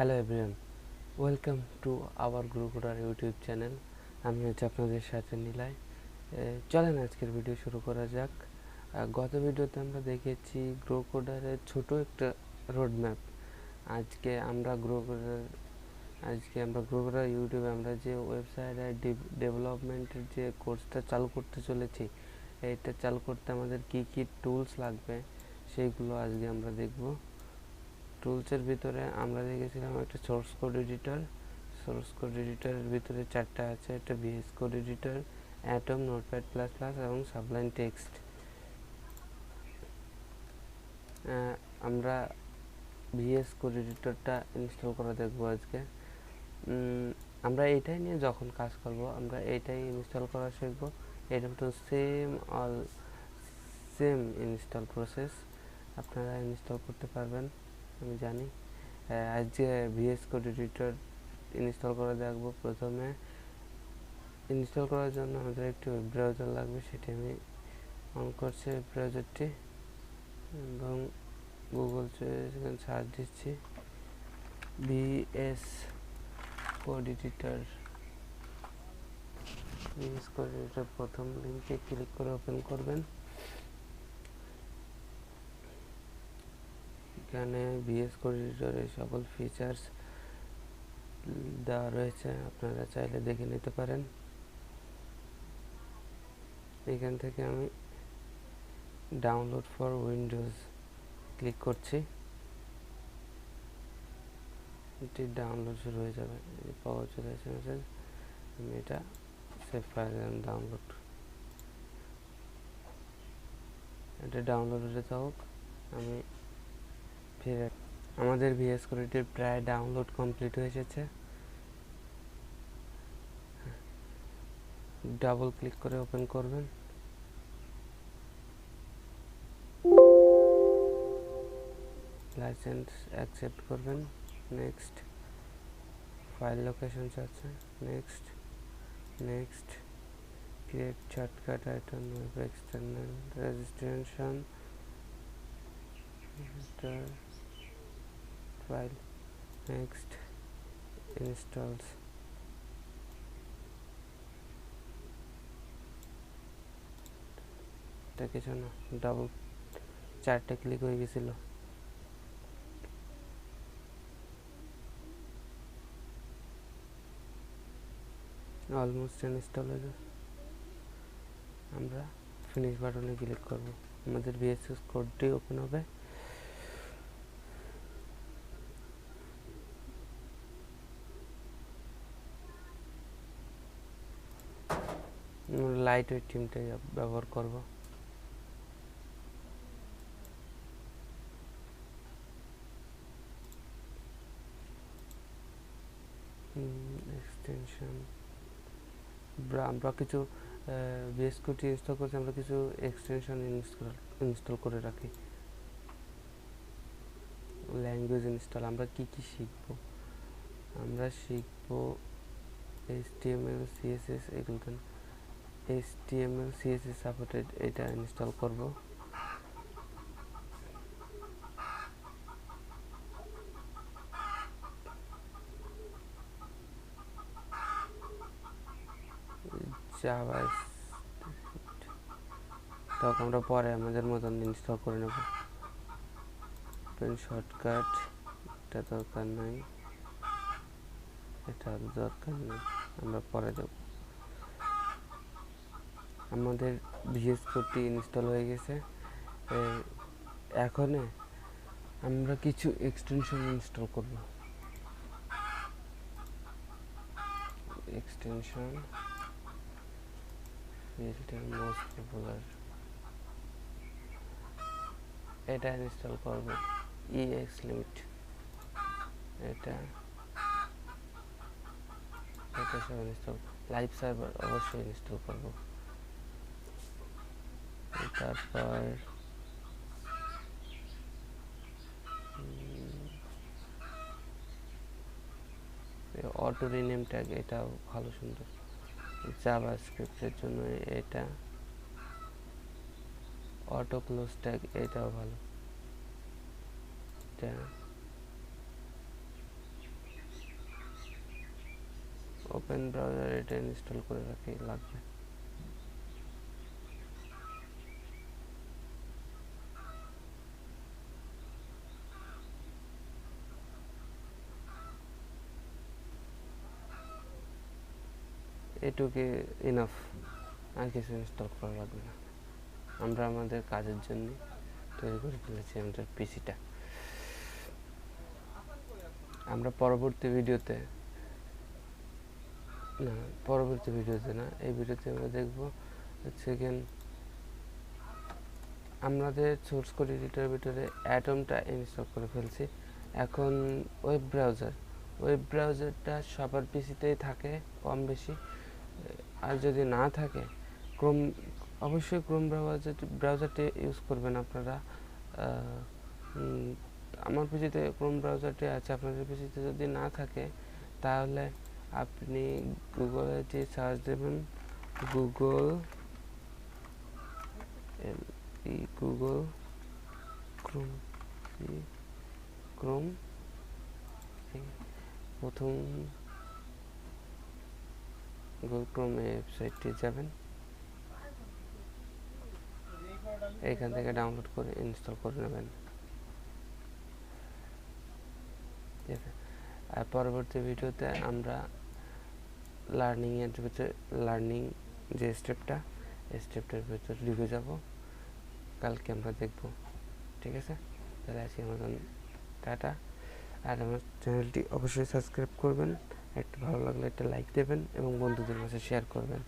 Hello everyone, welcome to our Grocoder YouTube channel. আমি হচ্ছে আপনাদের সাথে নিলাই। চলেন আজকের ভিডিও শুরু করা যাক। গত ভিডিওতে আমরা দেখেছি গ্রোকোডারের ছোট একটা রোড ম্যাপ। আজকে আমরা গ্রোকোডার ইউটিউবে আমরা যে ওয়েবসাইটের ডেভেলপমেন্টের যে কোর্সটা চালু করতে চলেছি, এইটা চালু করতে আমাদের কী কী টুলস লাগবে সেইগুলো আজকে আমরা দেখব। টুলসের ভিতরে আমরা দেখেছিলাম একটা সোর্স কোড এডিটরের ভিতরে চারটা আছে, একটা VS code editor, Atom, Notepad plus plus এবং সাবলাইম টেক্সট। আমরা ভিএস কোড এডিটরটা ইনস্টল করে দেখবো আজকে। আমরা এইটাই নিয়ে যখন কাজ করব আমরা এইটাই ইনস্টল করা শিখবো। এটা তো সেম ইনস্টল প্রসেস, আপনারা ইনস্টল করতে পারবেন আমি জানি। আজকে ভিএস কোড এডিটর ইনস্টল করে দেখব। প্রথমে ইনস্টল করার জন্য আমাদের একটি ওয়েব ব্রাউজার লাগবে, সেটি আমি অন করছি ওয়েব ব্রাউজারটি এবং গুগল সেখানে সার্চ দিচ্ছি ভিএস কোড এডিটর। প্রথম লিঙ্কে ক্লিক করে ওপেন করবেন। এখানে ভিএস কোড এডিটরের সকল ফিচার্স দেওয়া রয়েছে, আপনারা চাইলে দেখে নিতে পারেন। এখান থেকে আমি ডাউনলোড ফর উইন্ডোজ ক্লিক করছি, এটি ডাউনলোড শুরু হয়ে যাবে। পাওয়া চলে আসে মেসেজ, আমি এটা সেভ করে দিলাম ডাউনলোড। এটা ডাউনলোড হতে থাকুক, আমি ফিরে। আমাদের ভিএস কোডটির প্রায় ডাউনলোড কমপ্লিট হয়ে এসেছে। ডাবল ক্লিক করে ওপেন করবেন। লাইসেন্স অ্যাকসেপ্ট করবেন, নেক্সট। ফাইল লোকেশন আছে, next next. Create shortcut item, web external registration, file, next, installs. এটা কিছু না, ডাবল 4টে ক্লিক হয়ে গেছিল। অলমোস্ট ইনস্টল হয়ে যাবে। আমরা ফিনিশ বাটনে ক্লিক করব, আমাদের ভিএসএস কোডটি ওপেন হবে। লাইট ওয়েট টিমটাই ব্যবহার করব। এক্সটেনশন আমরা কিছু ভিএস কোড ইনস্টল করছি, আমরা কিছু এক্সটেনশন ইনস্টল করে রাখি। ল্যাঙ্গুয়েজ ইনস্টল আমরা কি কি শিখব? আমরা শিখব HTML CSS, এগুলো HTML CSS সাপোর্টেড, এটা ইনস্টল করব। জাভা তখন আমরা পরে আমাদের মতন ইনস্টল করে নেব। শর্টকাট এটা দরকার নাই, এটা দরকার নেই, আমরা পরে দেব। আমাদের ভিএস কোডটি ইনস্টল হয়ে গেছে। এখন আমরা কিছু এক্সটেনশন ইনস্টল করব। এক্সটেনশন ফিল্টার মোস্ট পপুলার, এটা ইনস্টল করব। EXLimit, এটা সব ইনস্টল। লাইভ সার্ভার অবশ্যই ইনস্টল করব। তারপর অটো রিনেম ট্যাগ, এটাও ভালো সুন্দর। জাভাস্ক্রিপ্টের জন্য এটা অটো ক্লোজ ট্যাগ, এটাও ভালো। এটা ওপেন ব্রাউজার এটা ইনস্টল করে রাখি লাগবে। এটুকু ইনাফ, আর কিছু ইনস্টল করা লাগবে না। আমরা আমাদের কাজের জন্য তৈরি করে ফেলেছি আমাদের পিসিটা। আমরা পরবর্তী ভিডিওতে না, এই ভিডিওতে আমরা দেখব সেকেন্ড আমাদের সোর্স কোড এডিটরের ভিতরে অ্যাটমটা ইনস্টল করে ফেলছি। এখন ওয়েব ব্রাউজারটা সবার পিসিতেই থাকে কম বেশি, আর যদি না থাকে অবশ্যই ক্রোম ব্রাউজারটি ইউজ করবেন আপনারা। আমার পিসিতে ক্রোম ব্রাউজারটি আছে, আপনাদের পিসিতে যদি না থাকে তাহলে আপনি গুগলে যে সার্চ দেবেন গুগল ক্রোম, প্রথম গুগল ক্রোম ওয়েবসাইটটি যাবেন, এখান থেকে ডাউনলোড করে ইনস্টল করে নেবেন। ঠিক আছে, আর পরবর্তী ভিডিওতে আমরা লার্নিং যে স্টেপটার ভিতরে ঢুকে যাব, কালকে আমরা দেখব। ঠিক আছে, তাহলে আজকে আমাদের টাটা। আর আমার চ্যানেলটি অবশ্যই সাবস্ক্রাইব করবেন, একটু ভালো লাগলে একটা লাইক দেবেন এবং বন্ধুদের মাঝে শেয়ার করবেন।